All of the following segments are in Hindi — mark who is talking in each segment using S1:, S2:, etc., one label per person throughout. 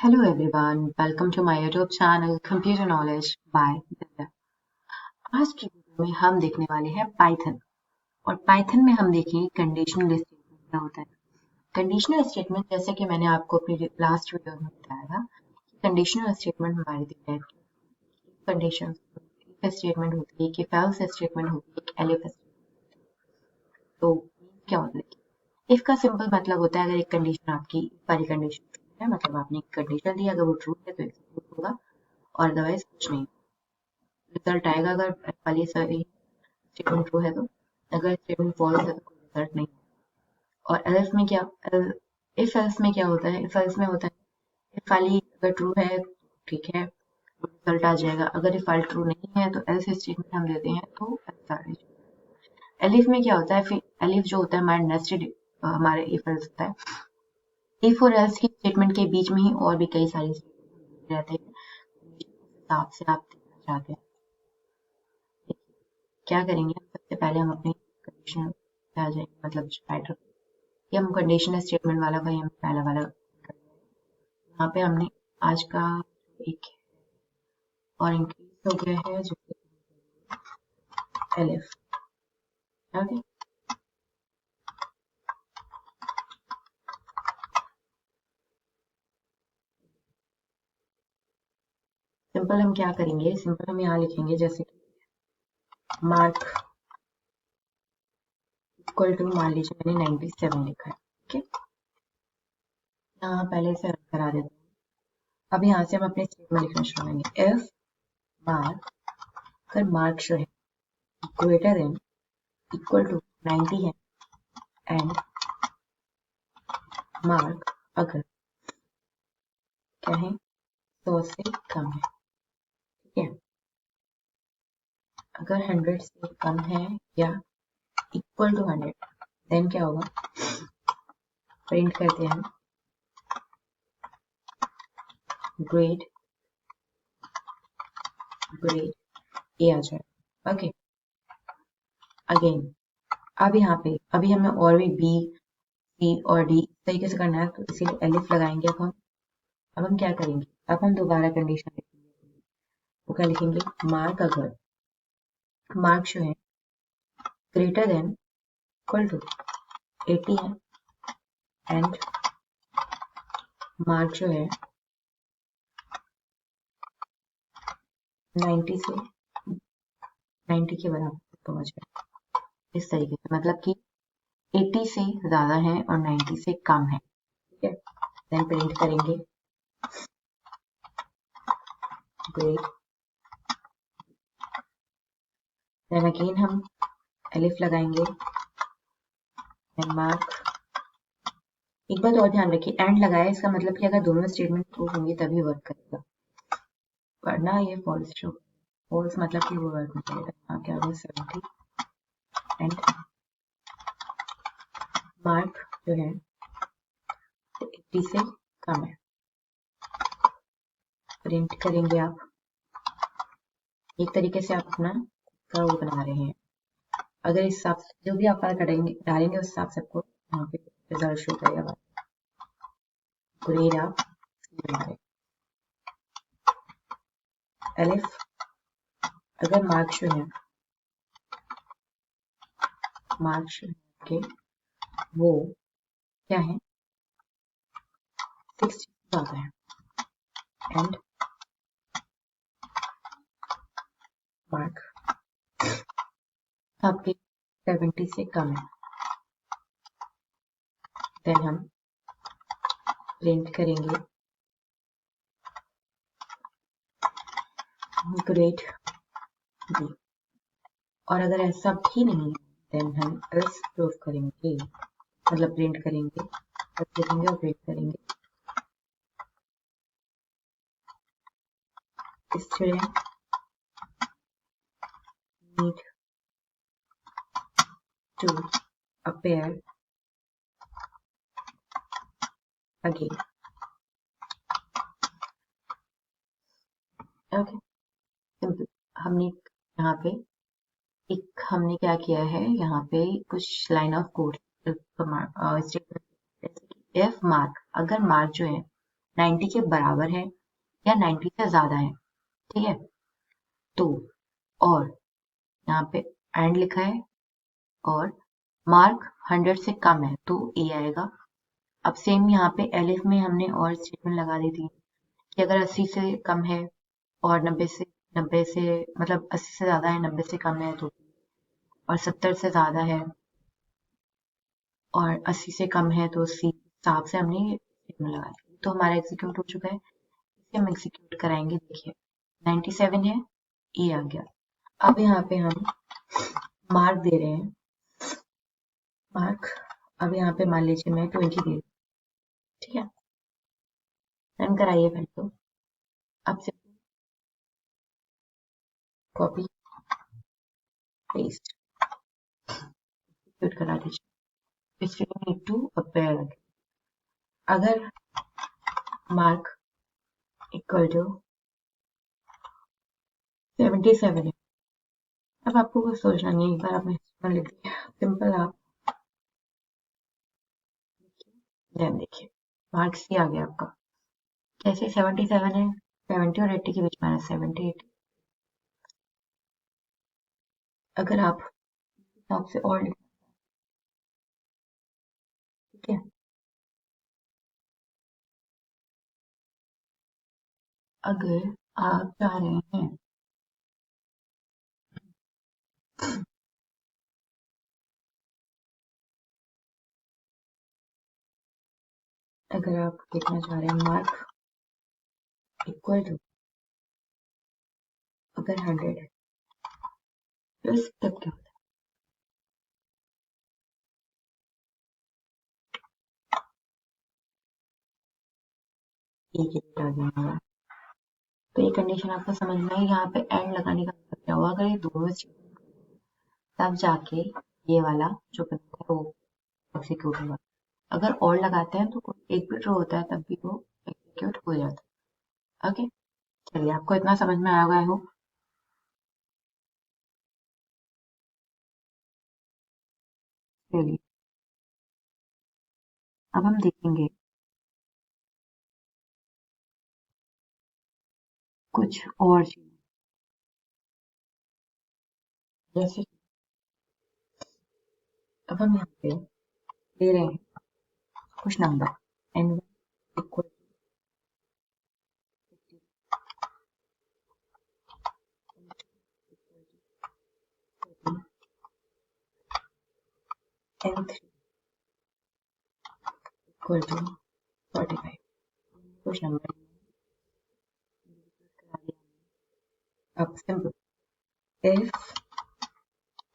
S1: Hello everyone, welcome to my YouTube channel Computer Knowledge by Divya। आज की वीडियो में हम देखने वाले हैं पाइथन और पाइथन में हम देखेंगे कंडीशनल स्टेटमेंट क्या होता है। कंडीशनल स्टेटमेंट जैसे कि मैंने आपको अपनी लास्ट वीडियो में बताया था कि कंडीशनल स्टेटमेंट हमारे दिए कंडीशन स्टेटमेंट होती है, एक इफ एल्स स्टेटमेंट होती है, एक एलिफ स्टेटमेंट। तो क्या होता है? इफ का सिंपल मतलब होता है अगर एक कंडीशन आपकी वाली कंडीशन है, मतलब आपने एक कंडीशन दी, अगर वो ट्रू है तो एग्जीक्यूट होगा और अदरवाइज कुछ नहीं रिजल्ट आएगा। अगर वाली स्टेटमेंट ट्रू है तो, अगर स्टेटमेंट फॉल्स है तो कोई रिजल्ट नहीं। और एल्स में क्या, इफ एल्स में क्या होता है? इफ एल्स में होता है इफ वाली अगर ट्रू है ठीक है रिजल्ट आ जाएगा, अगर इफ वाली ट्रू नहीं है तो एल्स स्टेटमेंट हम देते हैं तो एल्स आ जाएगा। एलिफ में क्या होता है? फिर एलिफ जो होता है हमारे नेस्टेड हमारे इफ एल्स होता है। इफ और एल्स की स्टेटमेंट के बीच में ही और भी कई सारी स्टेटमेंट रहते हैं, हिसाब से आप देखना चाहते हैं। क्या करेंगे, सबसे पहले हम अपनी कंडीशन पे आ जाएंगे, मतलब राइटर ये हम कंडीशनल स्टेटमेंट वाला भाई हम पहला वाला यहाँ पे हमने आज का एक और इंक्रीज हो गया है जो एलिफ। ओके, सिंपल हम क्या करेंगे, सिंपल हम यहाँ लिखेंगे जैसे कि मार्क इक्वल टू, मान लीजिए मैंने 97 लिखा है। ठीक है, यहाँ पहले से रन करा देते हैं। अब यहाँ से हम अपने स्टेटमेंट लिखना शुरू करेंगे। इफ मार्क, अगर मार्क जो है ग्रेटर देन इक्वल टू 90 है एंड मार्क अगर क्या है 100 से कम है। ठीक है, अगर 100 से कम है या इक्वल टू 100 देन क्या होगा, प्रिंट करते हैं ग्रेड ग्रेड ए आ जाए। ओके, अगेन अब यहाँ पे अभी हमें और भी बी सी और डी तरीके से करना है तो इसीलिए एलिफ लगाएंगे। अब हम क्या करेंगे, अब हम दोबारा कंडीशन लिखेंगे। वो क्या लिखेंगे, मार्क अगर मार्क जो है ग्रेटर देन इक्वल टू 80 है एंड मार्क जो है 90 से 90 के बराबर पहुंच गए। इस तरीके से मतलब कि 80 से ज्यादा है और 90 से कम है। ठीक है, देन प्रिंट करेंगे ग्रेड, देन अगेन हम एलिफ लगाएंगे एंड मार्क। एक बात और ध्यान रखिए, एंड लगाया इसका मतलब कि अगर दोनों स्टेटमेंट ट्रू होंगे तभी वर्क करेगा, वरना ये फॉल्स ट्रू, फॉल्स मतलब कि वो वर्क नहीं करेगा। यहाँ क्या होगा 70 एंड मार्क जो है 80 से कम है। प्रिंट करेंगे आप, एक तरीके से आप अपना कर्व बना रहे हैं। अगर इस हिसाब से जो भी आप डालेंगे उस हिसाब से आपको यहाँ पे रिजल्ट शो करेगा। ग्रेड आप बनाए एलिफ, अगर मार्क जो है के वो क्या है 60 ज्यादा है एंड मार्क आपके 70 से कम है, देन हम प्रिंट करेंगे ग्रेड बी। और अगर ऐसा भी नहीं देन हम एल्स प्रूफ करेंगे, मतलब प्रिंट करेंगे और प्रिंट करेंगे student need to appear again। Okay, simple. हमने यहाँ पे हमने क्या किया है, यहाँ पे कुछ line of code if mark, अगर मार्क जो है 90 के बराबर है या 90 से ज्यादा है, ठीक है। तो और यहाँ पे एंड लिखा है और मार्क 100 से कम है तो ए आएगा। अब सेम यहाँ पे एलिफ में हमने और स्टेटमेंट लगा दी थी कि अगर 80 से कम है और 90 से मतलब 80 से ज्यादा है 90 से कम है तो, और 70 से ज्यादा है और 80 से कम है तो सी हिसाब से हमने ये स्टेटमेंट लगा दी। तो हमारा एग्जीक्यूट हो चुका है, इसे हम एग्जीक्यूट कराएंगे। देखिए 97 है, ए आ गया। अब यहाँ पे हम मार्क दे रहे हैं, मार्क अब यहाँ पे मान लीजिए मैं 20 दे रही हूँ, ठीक है। रन कराइए पहले तो। अब से कॉपी पेस्ट एग्जीक्यूट करा दीजिए। स्टूडेंट नीड टू अपेयर अगर मार्क इक्वल टू 77 है। अब आपको कुछ सोचना नहीं है, एक बार आपने स्टेटमेंट लिख दिया सिंपल, आप देन देखिए मार्क सी आ गया आपका। कैसे 77 है, 70 और 80 के बीच में 70 80। अगर आप हिसाब से और लिख, ठीक है। अगर आप चाह रहे हैं अगर आप लिखना चाह रहे हैं मार्क इक्वल टू अगर 100 है तो इस तब क्या होता है, एक आ गया हमारा। तो ये कंडीशन आपको समझ में आई। यहाँ पे एंड लगाने का मतलब क्या हुआ, अगर ये दोनों तब जाके ये वाला जो बनता है वो एग्जीक्यूट होगा। अगर और लगाते हैं तो एक भी रो होता है तब भी वो एग्जीक्यूट हो जाता है। ओके, चलिए आपको इतना समझ में आया होगा आई होप। चलिए अब हम देखेंगे कुछ और चीजें, जैसे अब हम यहाँ पे दे रहे हैं कुछ number n1 equal n3 equal to 45, कुछ नंबर करा दिया। अब simple if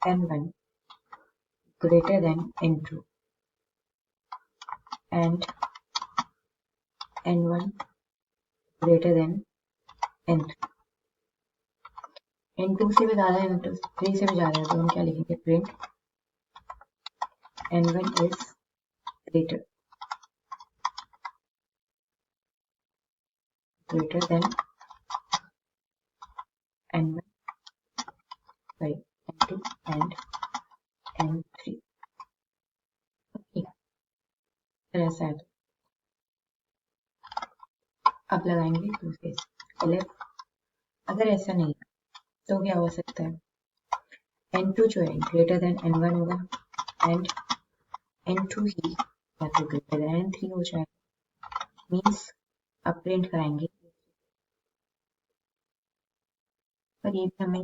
S1: n1 greater than n2 and n1 greater than n3, n2 से भी ज्यादा है n3 से भी ज्यादा है तो हम क्या लिखेंगे, print n1 is greater than n1 by n2 and n3। Okay, फिर ऐसा है तो अब लगाएंगे दूसरे elif। अगर ऐसा नहीं तो क्या हो सकता है, n2 जो है ग्रेटर देन n1 होगा एंड n2 ही या तो ग्रेटर देन n3 हो जाएगा। मीन्स अब प्रिंट कराएंगे, पर ये भी हमें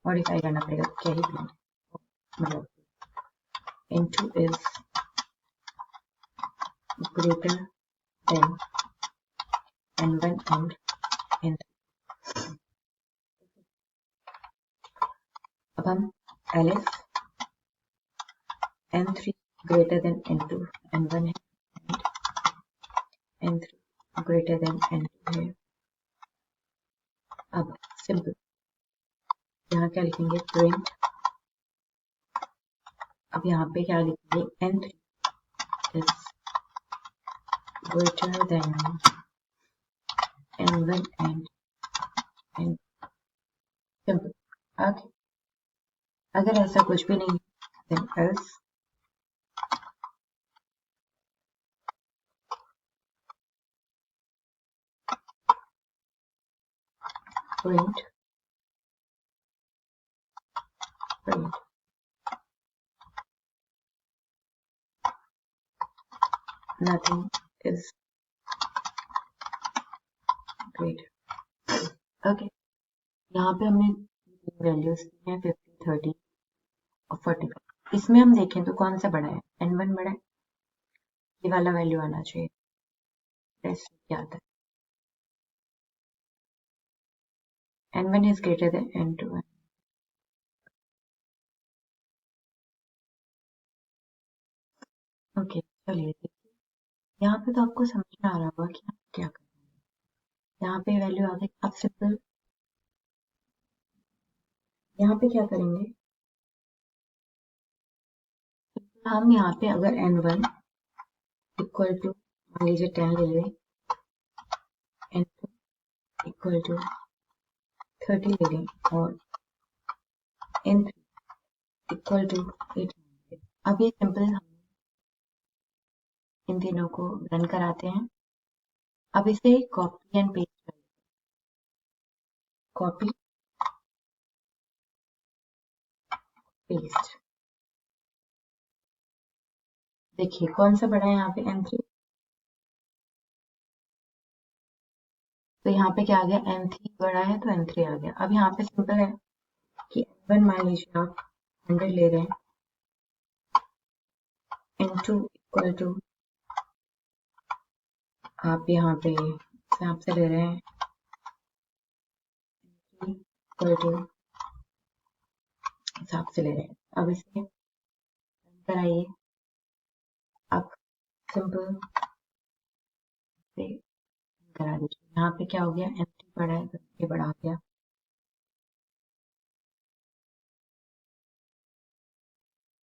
S1: मॉडिफाई करना पड़ेगा। क्या ही प्रिंट मतलब n2 is greater than n1 and n3। अब हम elif n3 greater than n2 n1 है and n3 greater than n2 है। अब सिंपल यहाँ क्या लिखेंगे, प्रिंट, अब यहाँ पे क्या लिखेंगे, n3 is greater than n1 and n, simple. Okay, अगर ऐसा कुछ भी नहीं then else print nothing is greater. Okay, यहाँ पे हमने वैल्यूज दी हैं 50, 30 और 45। इसमें हम देखें तो कौन सा बड़ा है? n1 बड़ा है, ये वाला वैल्यू आना चाहिए। रेस्ट क्या आता है? n1 is greater than n2। Okay, चलिए देखिए, यहाँ पे तो आपको समझ में आ रहा होगा कि आप क्या करना है। यहाँ पे वैल्यू आ गई। अब सिंपल यहाँ पे क्या करेंगे? हम यहाँ पे अगर n1 इक्वल टू मान लीजिए 10 ले लें, n2 इक्वल टू 30 ले लें और n3 इक्वल टू 8। अब ये सिंपल हम इन तीनों को रन कराते हैं। अब इसे कॉपी एंड पेस्ट करें। कॉपी पेस्ट, देखिए कौन सा बड़ा है यहाँ पे? n3। तो यहाँ पे क्या आ गया? n3 बड़ा है तो n3 आ गया। अब यहाँ पे सिंपल है कि n1 मान लीजिए आप 100 ले रहे हैं, n2 इक्वल टू आप यहाँ पे हिसाब से ले रहे हैं इक्वल टू हिसाब से ले रहे हैं। अब इसे रन कराइए। अब सिंपल से करा दीजिए। यहाँ पे क्या हो गया? n3 बड़ा है तो ये बड़ा हो गया।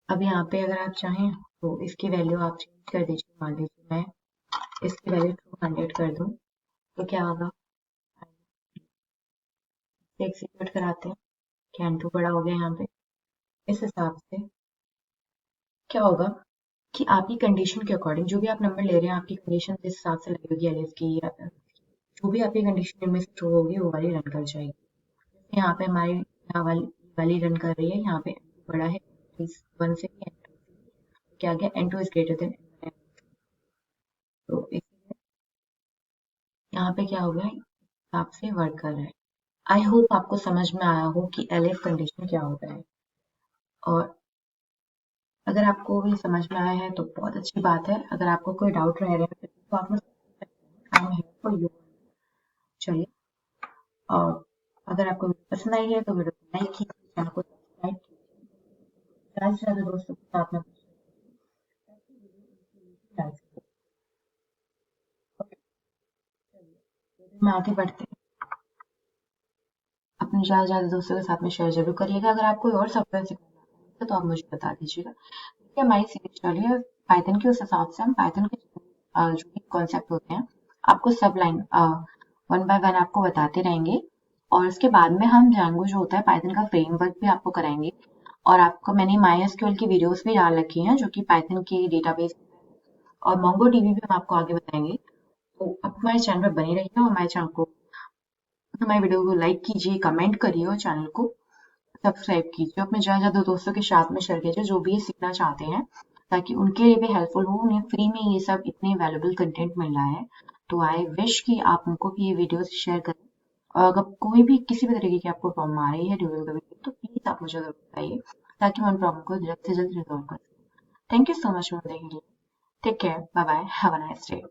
S1: अब यहाँ पे अगर आप चाहें तो इसकी वैल्यू आप चेंज कर दीजिए। मान लीजिए मैं इसकी वैल्यू 200 कर दूं तो क्या होगा? एग्जीक्यूट कराते हैं कि n2 बड़ा हो गया। यहाँ पे इस हिसाब से क्या होगा कि आपकी कंडीशन के अकॉर्डिंग जो भी आप नंबर ले रहे हैं, आपकी कंडीशन जिस हिसाब से लगी होगी एलिफ की या जो भी आपकी कंडीशन इनमें से ट्रू होगी वो वाली रन कर जाएगी। यहाँ पे हमारी वाली रन कर रही है। यहाँ पे n2 बड़ा है 1 से भी, n2 क्या गया? n2 is greater than n1। तो यहाँ पे क्या हो गया? हिसाब से वर्क कर रहा है। आई होप आपको समझ में आया हो कि एलिफ कंडीशन क्या होता है। और अगर आपको भी समझ में आया है तो बहुत अच्छी बात है। अगर आपको कोई डाउट रह रहा है तो आप मुझे I am here for you. चलिए, और अगर आपको वीडियो पसंद आई है तो वीडियो को लाइक कीजिए, चैनल को सब्सक्राइब कीजिए, ज़्यादा से ज़्यादा दोस्तों के साथ में में आगे बढ़ते हैं। अपने ज़्यादा से ज़्यादा दोस्तों के साथ में शेयर जरूर करिएगा। अगर आप कोई और सॉफ्टवेयर सीखना चाहते हैं तो आप मुझे बता दीजिएगा। देखिए, हमारी सीरीज चल रही है पाइथन के, उस हिसाब से हम पाइथन के जो भी कॉन्सेप्ट होते हैं आपको सब लाइन 1 बाय 1 आपको बताते रहेंगे। और उसके बाद में हम Django जो होता है पाइथन का फ्रेमवर्क भी आपको कराएंगे। और आपको मैंने MySQL की वीडियोस भी डाल रखी हैं जो कि पाइथन की डेटाबेस, और MongoDB भी हम आपको आगे बताएंगे। तो आप हमारे चैनल पर बने रहिए और हमारे वीडियो को लाइक कीजिए, कमेंट करिए और चैनल को सब्सक्राइब कीजिए। अपने ज़्यादा ज़्यादा दोस्तों के साथ में शेयर कीजिए जो भी ये सीखना चाहते हैं, ताकि उनके लिए भी हेल्पफुल हो। उन्हें फ्री में ये सब इतने वैल्यूबल कंटेंट मिल रहा है। तो आई विश कि आप उनको भी ये वीडियोस शेयर करें। और अगर कोई भी किसी भी तरीके की आपको प्रॉब्लम आ रही है ड्यूरिंग द वीडियो तो प्लीज़ आप मुझे ज़रूर बताइए, ताकि मैं उन प्रॉब्लम को जल्द से जल्द रिजॉल्व कर सकूँ। Thank you so much for देखने के लिए। Take care, bye bye, have a nice day.